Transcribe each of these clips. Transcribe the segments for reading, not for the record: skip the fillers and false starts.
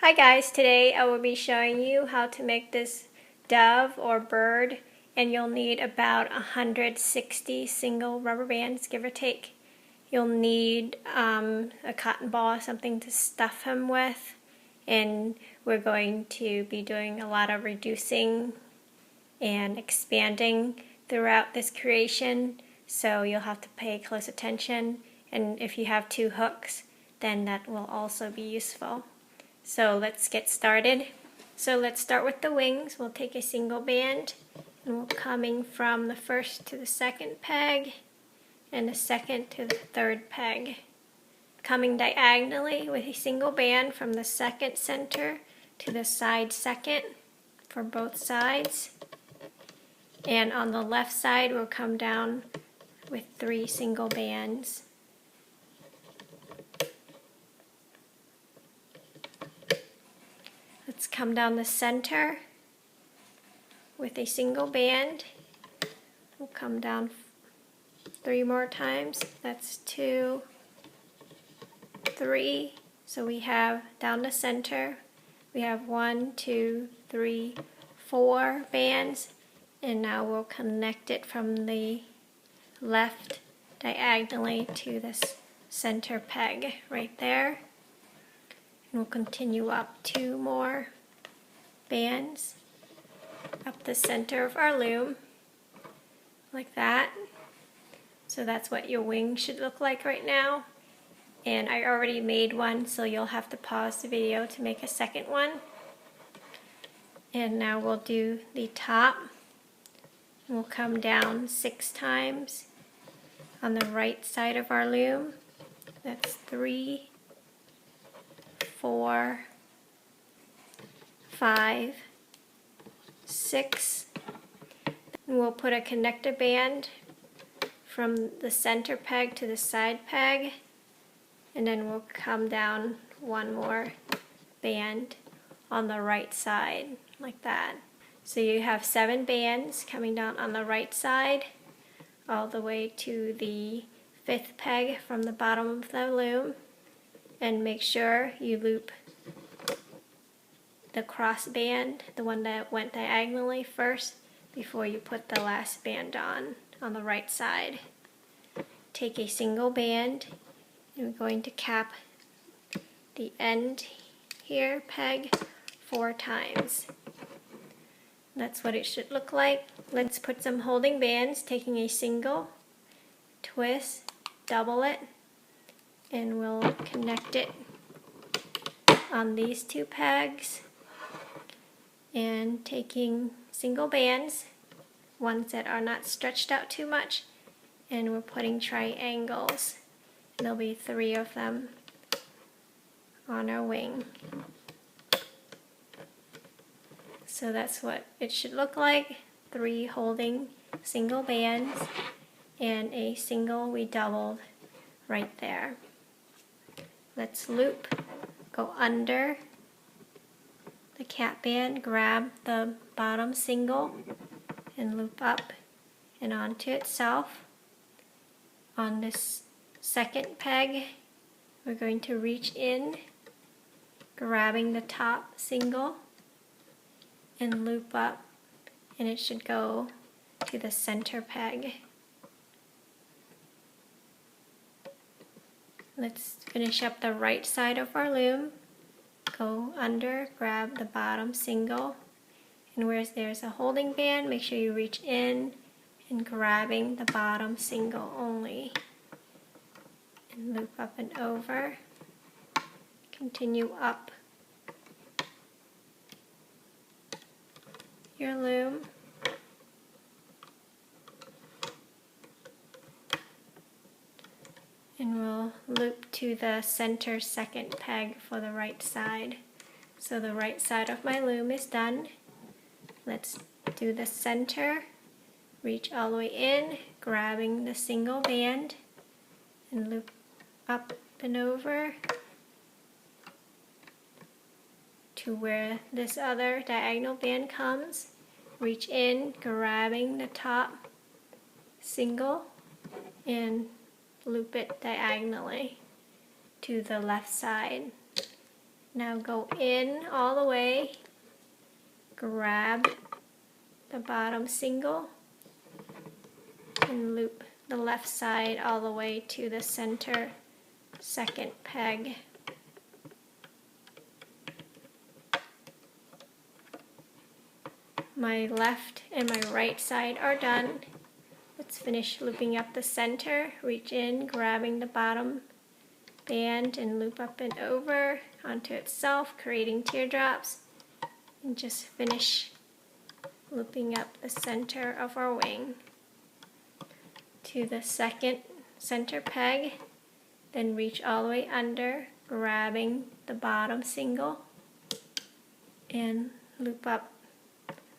Hi guys, today I will be showing you how to make this dove or bird, and you'll need about 160 single rubber bands, give or take. You'll need a cotton ball, something to stuff him with, and we're going to be doing a lot of reducing and expanding throughout this creation, so you'll have to pay close attention, and if you have two hooks, then that will also be useful. So let's get started. So let's start with the wings. We'll take a single band and we're coming from the first to the second peg and the second to the third peg. Coming diagonally with a single band from the second center to the side second for both sides. And on the left side we'll come down with 3 single bands. Let's come down the center with a single band. We'll come down 3 more times. That's 2, 3. So we have down the center, we have 1, 2, 3, 4 bands, and now we'll connect it from the left diagonally to this center peg right there. We'll continue up 2 more bands up the center of our loom, like that. So that's what your wing should look like right now. And I already made one, so you'll have to pause the video to make a second one. And now we'll do the top. We'll come down 6 times on the right side of our loom. That's 3, 4, 5, 6. And we'll put a connector band from the center peg to the side peg, and then we'll come down 1 more band on the right side, like that. So you have 7 bands coming down on the right side all the way to the 5th peg from the bottom of the loom. And make sure you loop the cross band, the one that went diagonally first, before you put the last band on the right side. Take a single band, and we're going to cap the end here, peg, 4 times. That's what it should look like. Let's put some holding bands, taking a single, twist, double it, and we'll connect it on these 2 pegs, and taking single bands, ones that are not stretched out too much, and we're putting triangles. There'll be 3 of them on our wing. So that's what it should look like. 3 holding single bands and a single we doubled right there. Let's loop, go under the cap band, grab the bottom single, and loop up and onto itself. On this second peg, we're going to reach in, grabbing the top single, and loop up, and it should go to the center peg. Let's finish up the right side of our loom. Go under, grab the bottom single, and where there's a holding band, make sure you reach in and grabbing the bottom single only. And loop up and over. Continue up your loom. And we'll loop to the center second peg for the right side. So the right side of my loom is done. Let's do the center. Reach all the way in, grabbing the single band, and loop up and over to where this other diagonal band comes. Reach in, grabbing the top single, and loop it diagonally to the left side. Now go in all the way, grab the bottom single, and loop the left side all the way to the center second peg. My left and my right side are done. Let's finish looping up the center. Reach in, grabbing the bottom band and loop up and over onto itself, creating teardrops. And just finish looping up the center of our wing to the second center peg. Then reach all the way under, grabbing the bottom single and loop up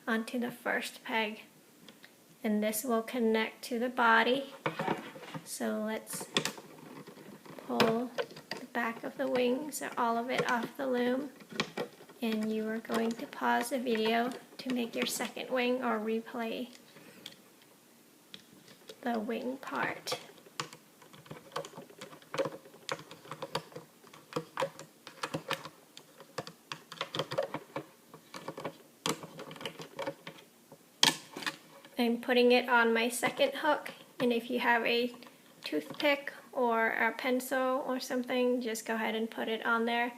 onto the first peg. And this will connect to the body. So let's pull the back of the wings, or all of it, off the loom. And you are going to pause the video to make your second wing or replay the wing part. I'm putting it on my second hook, and if you have a toothpick or a pencil or something, just go ahead and put it on there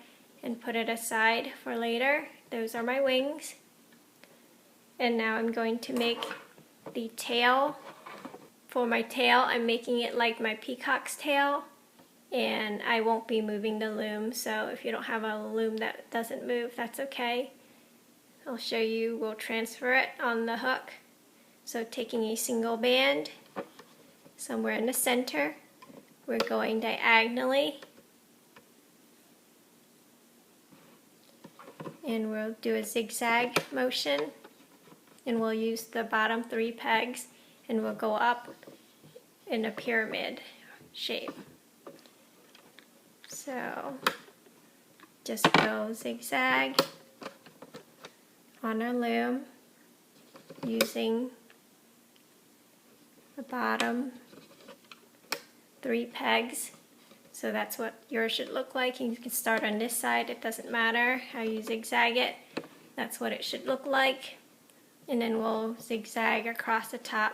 and put it aside for later. Those are my wings. And now I'm going to make the tail. For my tail, I'm making it like my peacock's tail, and I won't be moving the loom, so if you don't have a loom that doesn't move, that's okay. I'll show you, we'll transfer it on the hook. So taking a single band, somewhere in the center, we're going diagonally, and we'll do a zigzag motion, and we'll use the bottom 3 pegs, and we'll go up in a pyramid shape. So just go zigzag on our loom using the bottom 3 pegs. So that's what yours should look like. You can start on this side, it doesn't matter how you zigzag it. That's what it should look like. And then we'll zigzag across the top,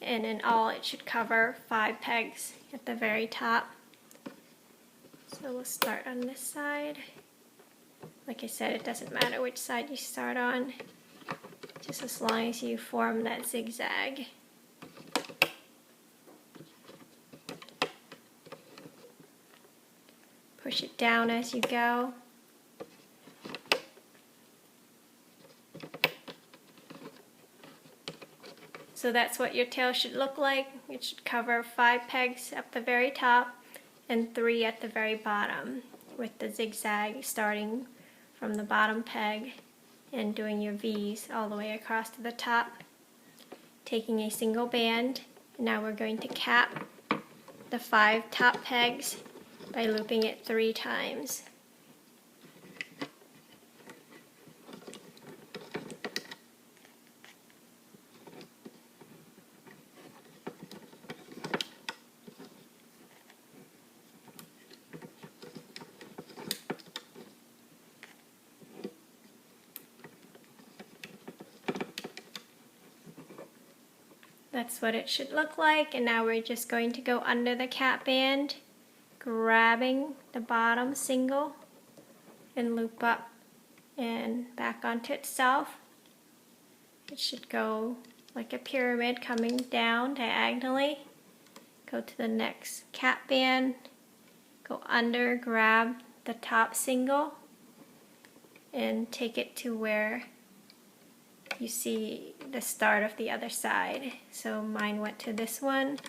and in all it should cover 5 pegs at the very top. So we'll start on this side. Like I said, it doesn't matter which side you start on, just as long as you form that zigzag. Push it down as you go. So that's what your tail should look like. It should cover 5 pegs at the very top and 3 at the very bottom, with the zigzag starting from the bottom peg and doing your V's all the way across to the top. Taking a single band, and now we're going to cap the 5 top pegs by looping it 3 times. That's what it should look like, and now we're just going to go under the cap band, grabbing the bottom single and loop up and back onto itself. It should go like a pyramid coming down diagonally. Go to the next cap band, go under, grab the top single and take it to where you see the start of the other side. So mine went to this one.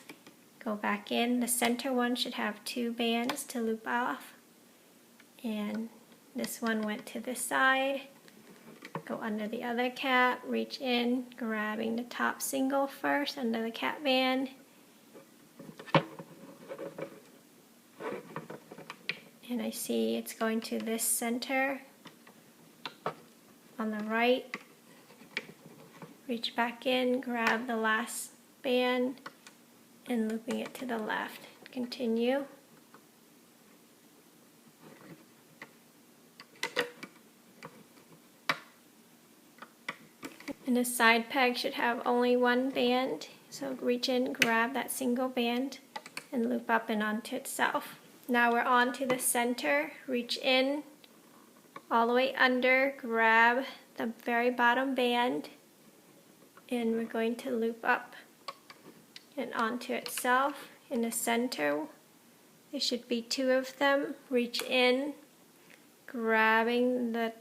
Go back in. The center one should have 2 bands to loop off. And this one went to this side. Go under the other cap, reach in, grabbing the top single first under the cap band. And I see it's going to this center on the right. Reach back in, grab the last band, and looping it to the left. Continue. And the side peg should have only one band, so reach in, grab that single band, and loop up and onto itself. Now we're on to the center, reach in, all the way under, grab the very bottom band, and we're going to loop up and onto itself. In the center, there should be two of them. Reach in, grabbing the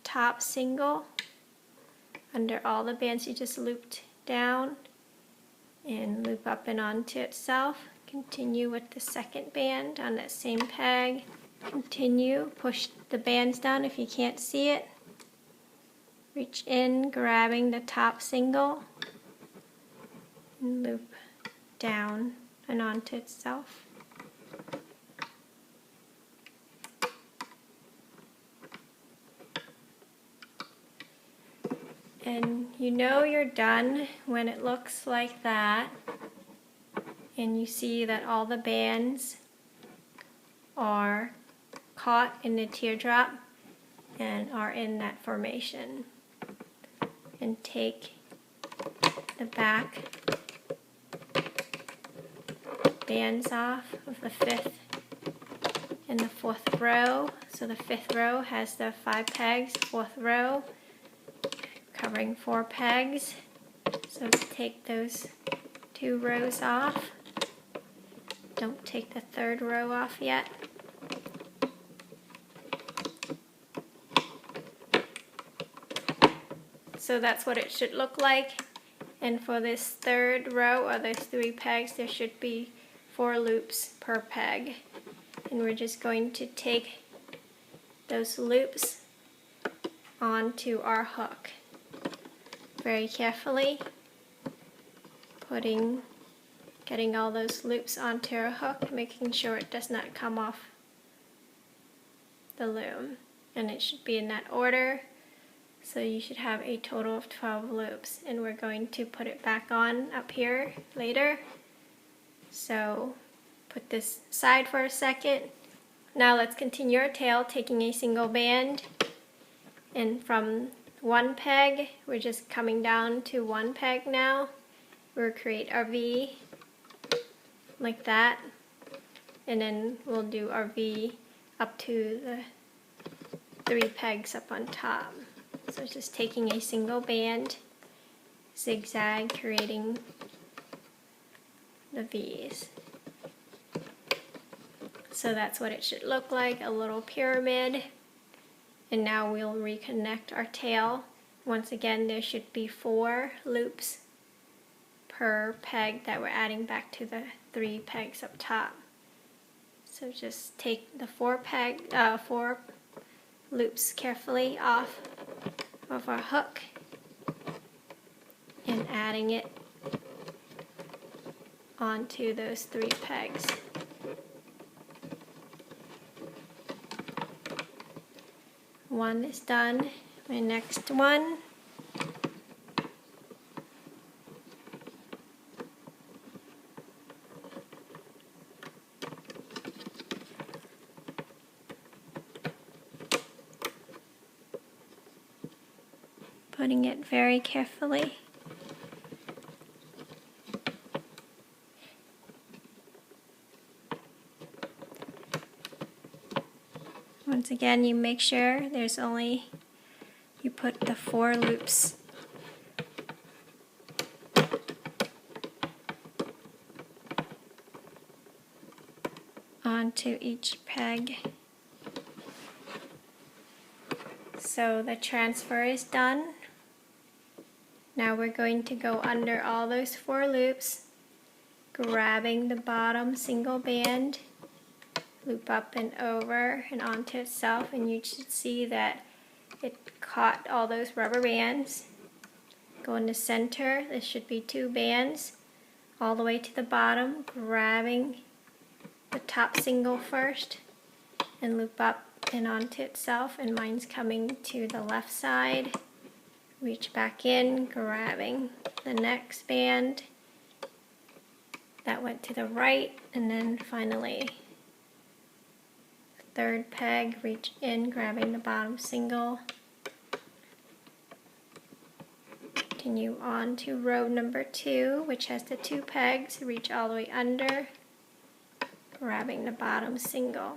top single under all the bands you just looped down, and loop up and onto itself. Continue with the second band on that same peg. Continue, push the bands down if you can't see it. Reach in, grabbing the top single, and loop down and onto itself. And you know you're done when it looks like that, and you see that all the bands are caught in the teardrop and are in that formation. And take the back bands off of the 5th and the 4th row. So the 5th row has the 5 pegs, 4th row covering 4 pegs. So take those 2 rows off. Don't take the 3rd row off yet. So that's what it should look like. And for this 3rd row, or those 3 pegs, there should be 4 loops per peg. And we're just going to take those loops onto our hook. Very carefully, getting all those loops onto our hook, making sure it does not come off the loom. And it should be in that order. So you should have a total of 12 loops, and we're going to put it back on up here later. So put this aside for a second. Now let's continue our tail, taking a single band, and from 1 peg, we're just coming down to 1 peg now. We'll create our V like that, and then we'll do our V up to the 3 pegs up on top. So it's just taking a single band, zigzag, creating the V's. So that's what it should look like, a little pyramid. And now we'll reconnect our tail. Once again, there should be 4 loops per peg that we're adding back to the 3 pegs up top. So just take the 4 loops carefully off of our hook and adding it onto those 3 pegs. One is done. My next one, putting it very carefully. Once again, you make sure you put the 4 loops onto each peg. So the transfer is done. Now we're going to go under all those 4 loops, grabbing the bottom single band, loop up and over and onto itself, and you should see that it caught all those rubber bands. Go in the center, there should be 2 bands, all the way to the bottom, grabbing the top single first, and loop up and onto itself, and mine's coming to the left side. Reach back in, grabbing the next band that went to the right, and then finally the 3rd peg, reach in, grabbing the bottom single, Continue on to row number 2, which has the 2 pegs. Reach all the way under, grabbing the bottom single.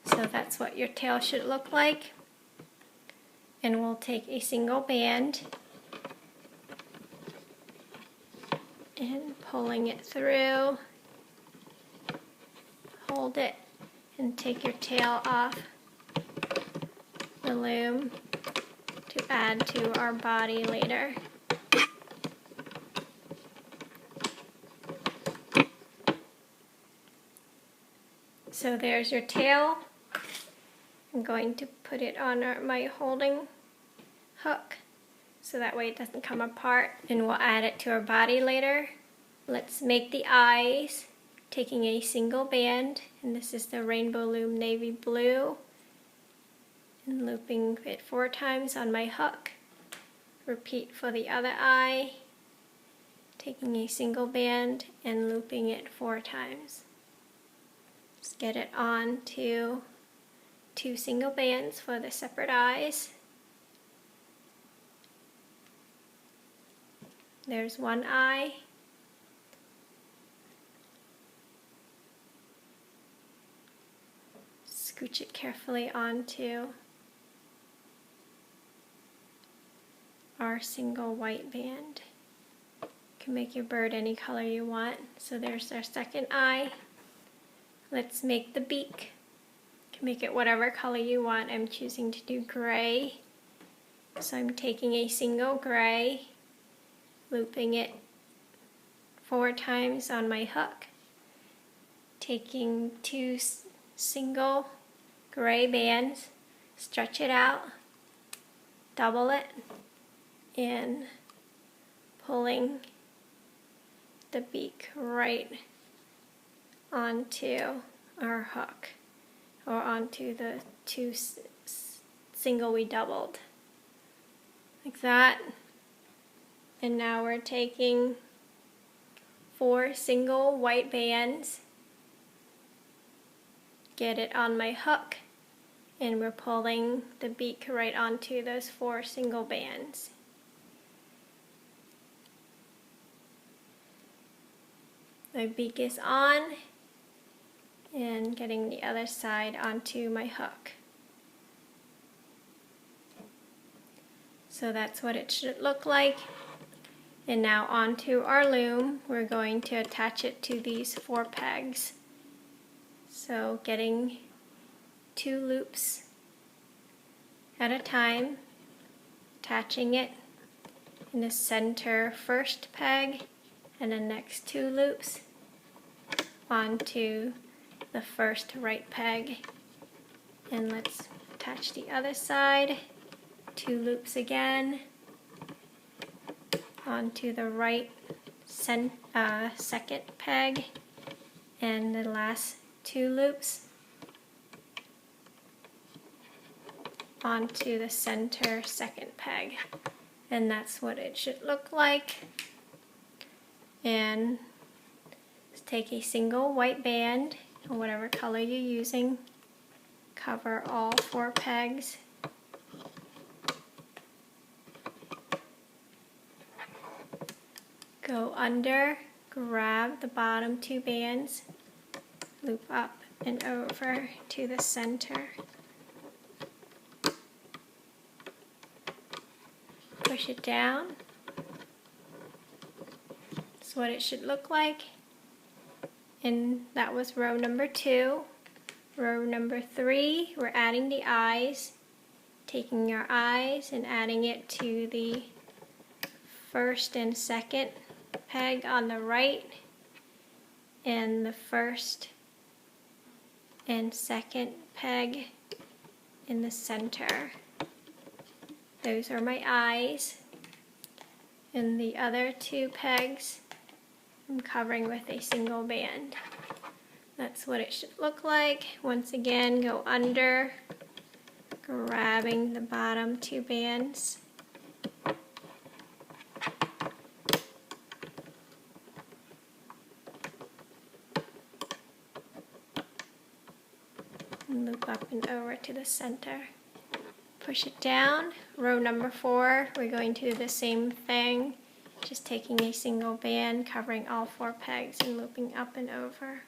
So that's what your tail should look like. And we'll take a single band and pulling it through, hold it, and take your tail off the loom to add to our body later. So there's your tail. I'm going to put it on my holding hook so that way it doesn't come apart, and we'll add it to our body later. Let's make the eyes, taking a single band, and this is the Rainbow Loom Navy Blue, and looping it 4 times on my hook. Repeat for the other eye, taking a single band and looping it 4 times. Just get it on to 2 single bands for the separate eyes. There's one eye. Scooch it carefully onto our single white band. You can make your bird any color you want. So there's our second eye. Let's make the beak. You can make it whatever color you want. I'm choosing to do gray. So I'm taking a single gray, looping it 4 times on my hook, taking 2 single gray bands, stretch it out, double it, and pulling the beak right onto our hook, or onto the 2 single we doubled, like that. And now we're taking 4 single white bands, get it on my hook, and we're pulling the beak right onto those 4 single bands. My beak is on, and getting the other side onto my hook. So that's what it should look like. And now onto our loom, we're going to attach it to these 4 pegs. So getting 2 loops at a time, attaching it in the center first peg, and the next 2 loops onto the first right peg. And let's attach the other side, 2 loops again, onto the right second peg, and the last 2 loops onto the center second peg. And that's what it should look like. And let's take a single white band, or whatever color you're using, cover all 4 pegs, go under, grab the bottom 2 bands, loop up and over to the center, push it down. That's what it should look like. And that was row number 2. Row number 3, we're adding the eyes, taking our eyes and adding it to the first and second peg on the right, and the first and second peg in the center. Those are my eyes. And the other 2 pegs I'm covering with a single band. That's what it should look like. Once again, go under, grabbing the bottom 2 bands, and loop up and over to the center. Push it down. Row number 4, we're going to do the same thing, just taking a single band, covering all 4 pegs and looping up and over.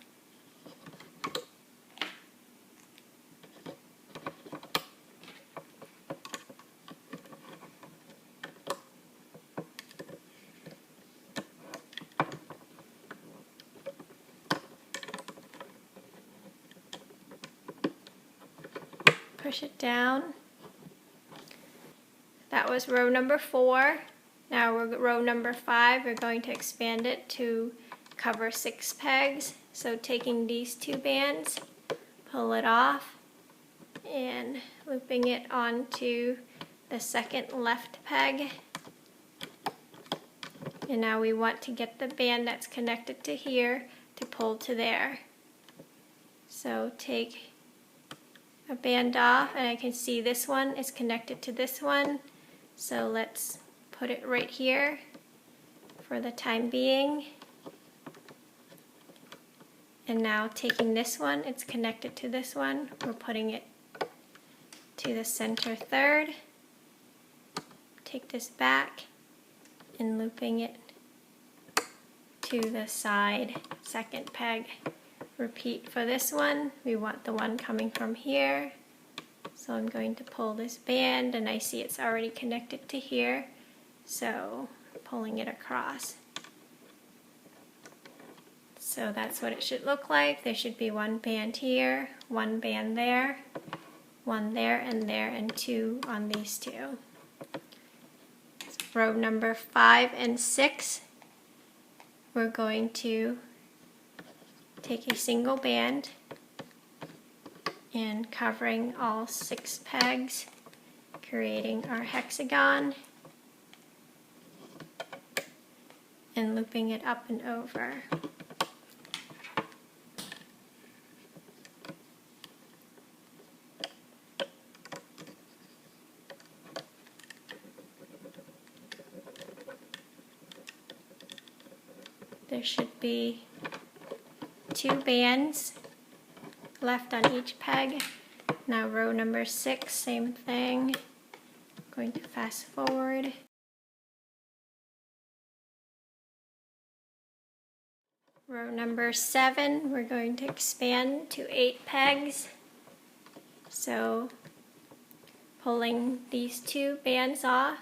Push it down. That was row number 4. Now we're row number 5, we're going to expand it to cover 6 pegs. So taking these 2 bands, pull it off, and looping it onto the second left peg. And now we want to get the band that's connected to here to pull to there. So take a band off, and I can see this one is connected to this one, so let's put it right here for the time being. And now taking this one, it's connected to this one, we're putting it to the center third, take this back and looping it to the side second peg. Repeat for this one. We want the one coming from here. So I'm going to pull this band, and I see it's already connected to here. So pulling it across. So that's what it should look like. There should be 1 band here, 1 band there, 1 there, and 2 on these 2. Row number 5 and 6, we're going to take a single band and covering all 6 pegs, creating our hexagon and looping it up and over. There should be 2 bands left on each peg. Now row number 6, same thing. Going to fast forward. Row number 7, we're going to expand to 8 pegs. So pulling these 2 bands off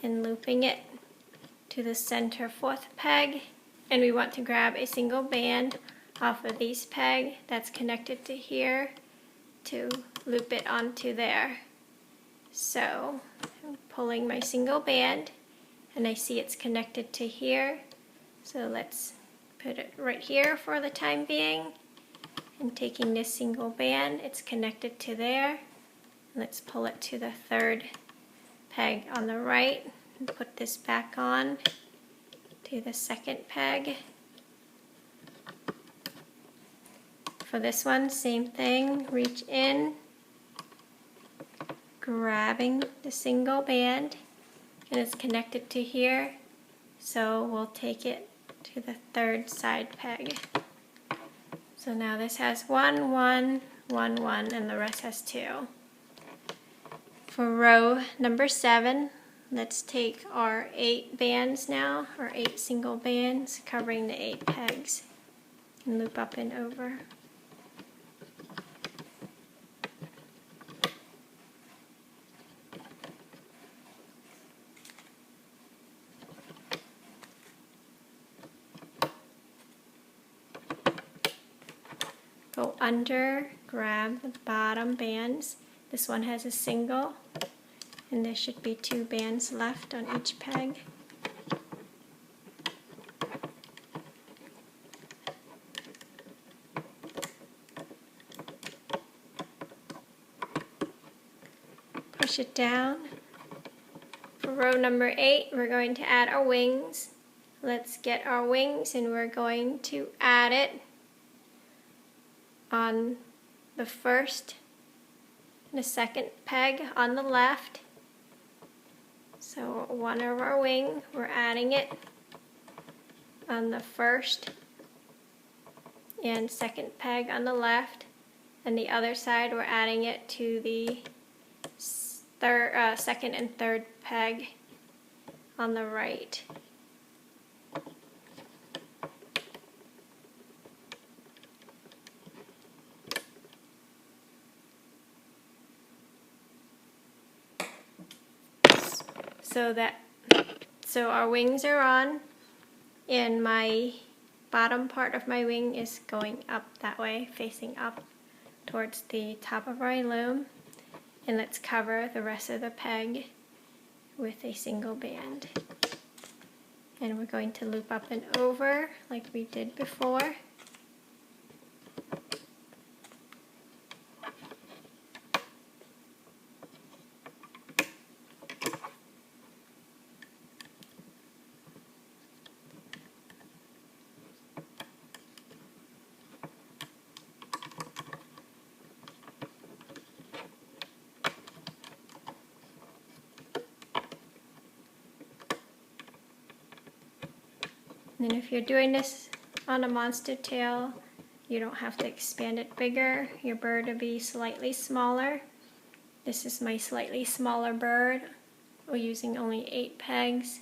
and looping it to the center 4th peg. And we want to grab a single band off of these peg that's connected to here to loop it onto there. So I'm pulling my single band, and I see it's connected to here. So let's put it right here for the time being. And taking this single band, it's connected to there. Let's pull it to the 3rd peg on the right and put this back on to the 2nd peg. For this one, same thing, reach in, grabbing the single band, and it's connected to here, so we'll take it to the 3rd side peg. So now this has 1, 1, 1, 1, and the rest has 2. For row number 7, let's take our 8 bands now, or 8 single bands, covering the 8 pegs, and loop up and over. Go under, grab the bottom bands. This one has a single, and there should be 2 bands left on each peg. Push it down. For row number 8, we're going to add our wings. Let's get our wings, and we're going to add it on the 1st and the 2nd peg on the left. So one of our wing, we're adding it on the 1st and 2nd peg on the left, and the other side we're adding it to the second and third peg on the right. So our wings are on, and my bottom part of my wing is going up that way, facing up towards the top of our loom. And let's cover the rest of the peg with a single band. And we're going to loop up and over like we did before. And if you're doing this on a monster tail, you don't have to expand it bigger. Your bird will be slightly smaller. This is my slightly smaller bird. We're using only 8 pegs,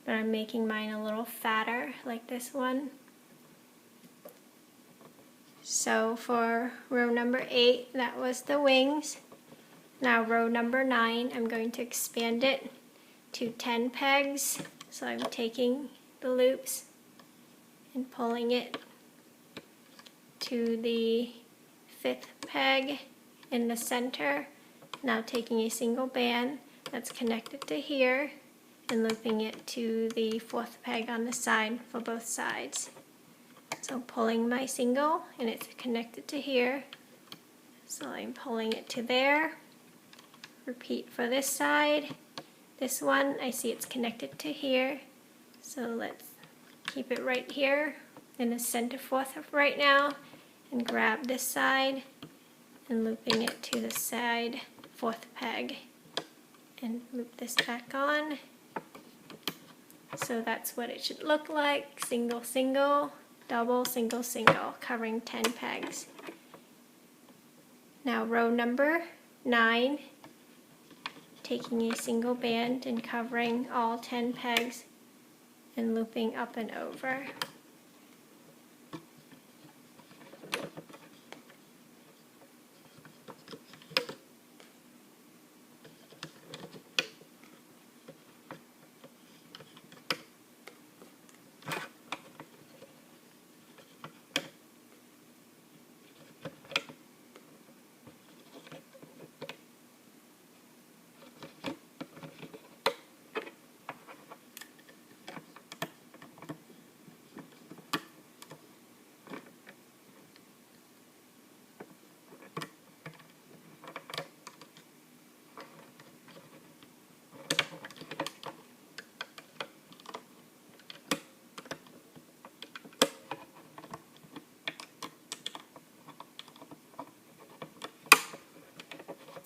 but I'm making mine a little fatter like this one. So for row number 8, that was the wings. Now row number 9, I'm going to expand it to 10 pegs. So I'm taking the loops and pulling it to the 5th peg in the center. Now taking a single band that's connected to here and looping it to the 4th peg on the side for both sides. So pulling my single, and it's connected to here, so I'm pulling it to there. Repeat for this side. This one, I see it's connected to here, so let's keep it right here in the center 4th right now, and grab this side and looping it to the side 4th peg and loop this back on. So that's what it should look like. Single, single, double, single, single, covering 10 pegs. Now row number 9, taking a single band and covering all 10 pegs and looping up and over.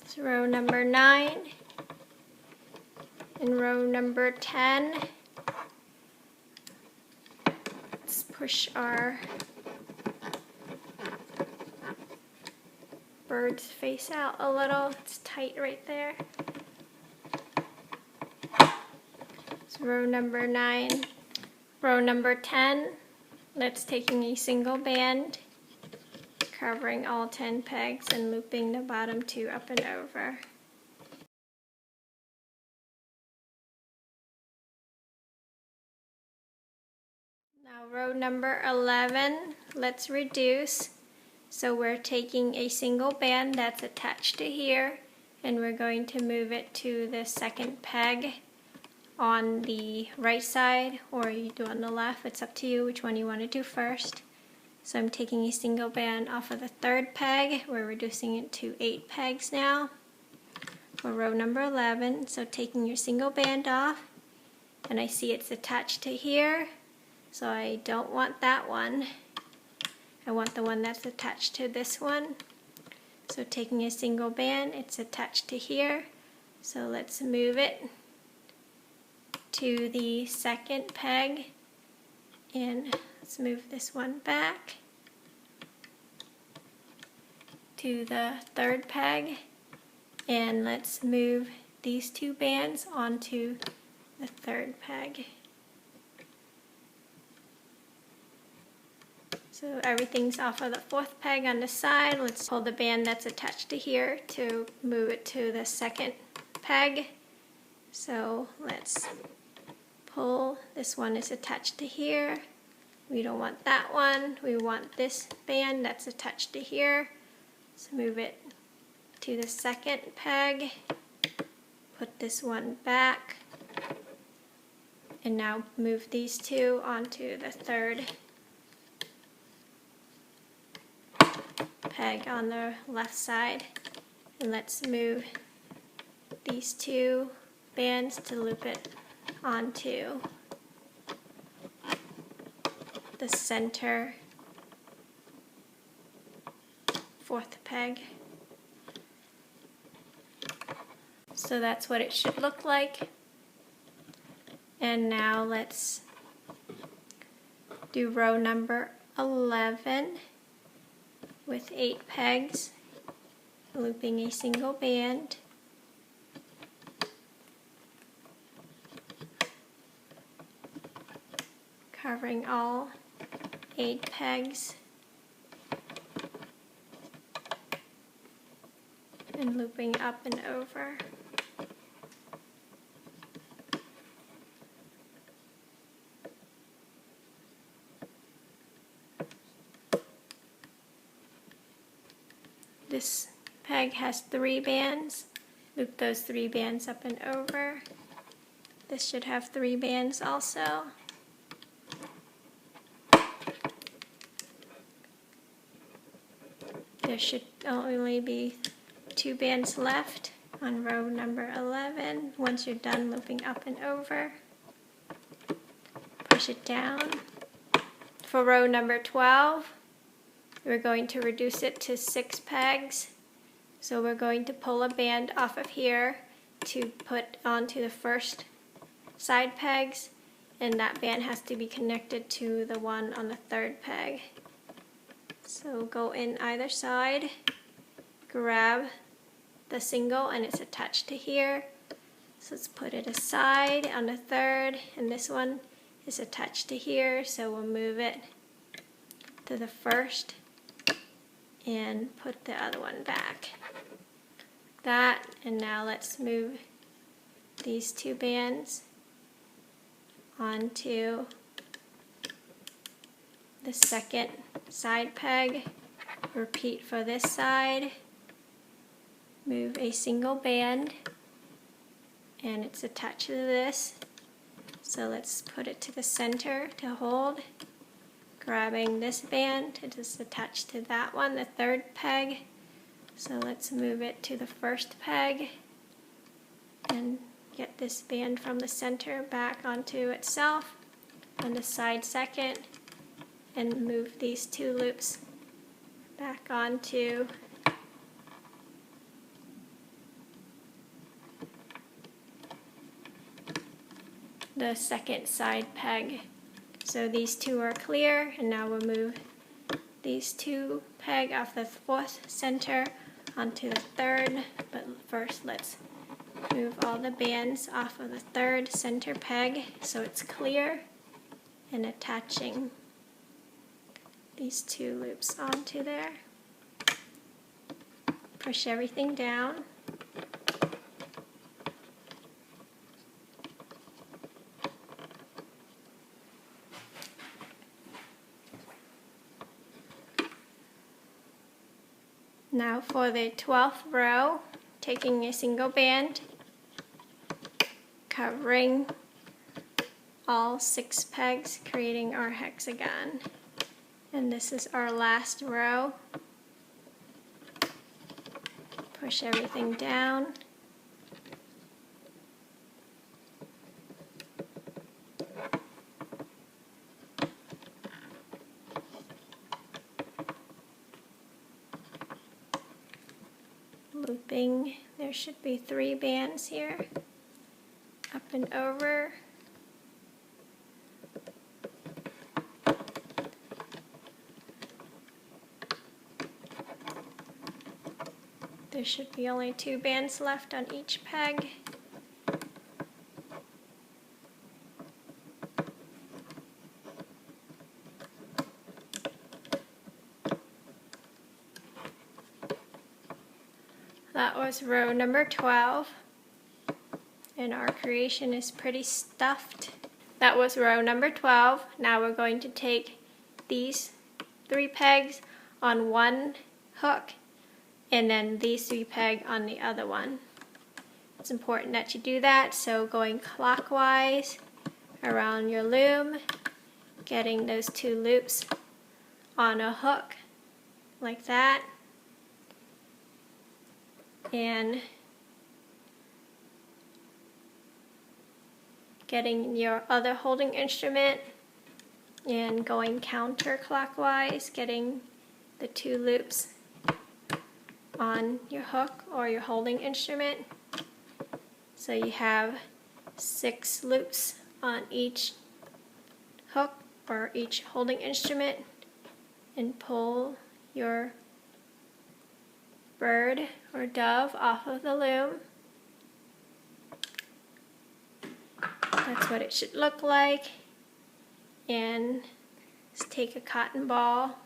So row number 9 and row number 10. Let's push our bird's face out a little. It's tight right there. So row number 9. Row number 10, that's taking a single band, covering all 10 pegs and looping the bottom 2 up and over. Now row number 11, let's reduce. So we're taking a single band that's attached to here, and we're going to move it to the 2nd peg on the right side, or you do on the left. It's up to you which one you want to do first. So I'm taking a single band off of the 3rd peg. We're reducing it to 8 pegs now for row number 11. So taking your single band off, and I see it's attached to here, so I don't want that one. I want the one that's attached to this one. So taking a single band, it's attached to here, so let's move it to the 2nd peg, and let's move this one back to the 3rd peg And let's move these two bands onto the third peg. So everything's off of the fourth peg on the side. Let's pull the band that's attached to here to move it to the second peg. So let's pull. This one is attached to here. We don't want that one. We want this band that's attached to here. So move it to the second peg. Put this one back. And now move these two onto the third peg on the left side. And let's move these two bands to loop it onto the center fourth peg. So that's what it should look like. And now let's do row number 11 with 8 pegs, looping a single band. Covering all 8 pegs and looping up and over. This peg has 3 bands. Loop those 3 bands up and over. This should have 3 bands also. There should only be 2 bands left on row number 11. Once you're done looping up and over, push it down. For row number 12, we're going to reduce it to 6 pegs. So we're going to pull a band off of here to put onto the first side pegs, and that band has to be connected to the one on the third peg. So go in either side, grab the single, and it's attached to here. So let's put it aside on the third, and this one is attached to here, so we'll move it to the first and put the other one back. That, and now let's move these 2 bands onto the second side peg. Repeat for this side. Move a single band, and it's attached to this. So let's put it to the center to hold. Grabbing this band, it is attached to that one, the third peg. So let's move it to the first peg and get this band from the center back onto itself on the side second, and move these 2 loops back onto the second side peg. So these 2 are clear, and now we'll move these 2 peg off the fourth center onto the third. But first let's move all the bands off of the third center peg so it's clear, and attaching these 2 loops onto there. Push everything down. Now for the 12th row, taking a single band, covering all 6 pegs, creating our hexagon. And this is our last row. Push everything down. Looping, there should be 3 bands here, up and over. There should be only 2 bands left on each peg. That was row number 12. And our creation is pretty stuffed. That was row number 12. Now we're going to take these 3 pegs on one hook and then these 3 pegs on the other one. It's important that you do that, so going clockwise around your loom, getting those 2 loops on a hook like that, and getting your other holding instrument and going counterclockwise, getting the 2 loops on your hook or your holding instrument. So you have 6 loops on each hook or each holding instrument, and pull your bird or dove off of the loom. That's what it should look like. And just take a cotton ball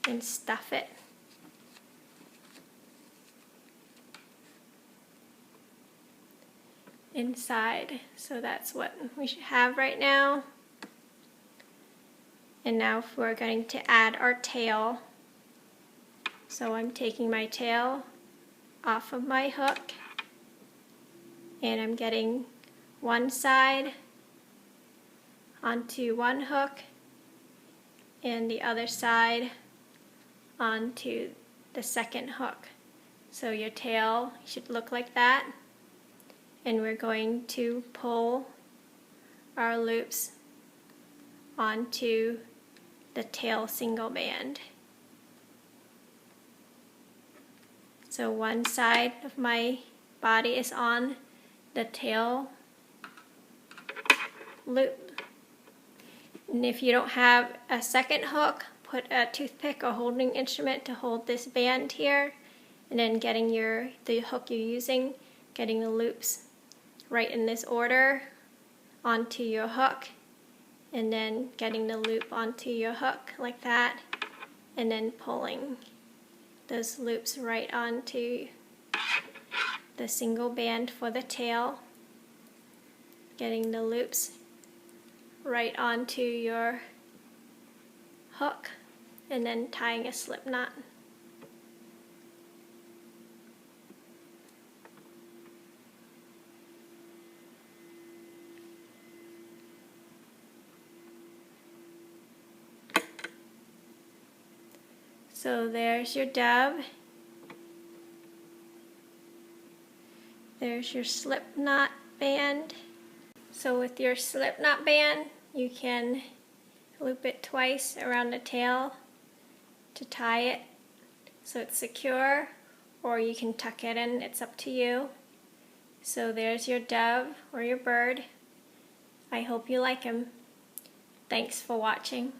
and stuff it. Inside. So that's what we should have right now. And now we're going to add our tail. So I'm taking my tail off of my hook and I'm getting one side onto one hook and the other side onto the second hook. So your tail should look like that, and we're going to pull our loops onto the tail single band. So one side of my body is on the tail loop. And if you don't have a second hook, put a toothpick or holding instrument to hold this band here, and then getting the hook you're using, getting the loops right in this order onto your hook, and then getting the loop onto your hook like that, and then pulling those loops right onto the single band for the tail, getting the loops right onto your hook, and then tying a slip knot. So there's your dove. There's your slip knot band. So with your slip knot band, you can loop it twice around the tail to tie it so it's secure, or you can tuck it in, it's up to you. So there's your dove or your bird. I hope you like him. Thanks for watching.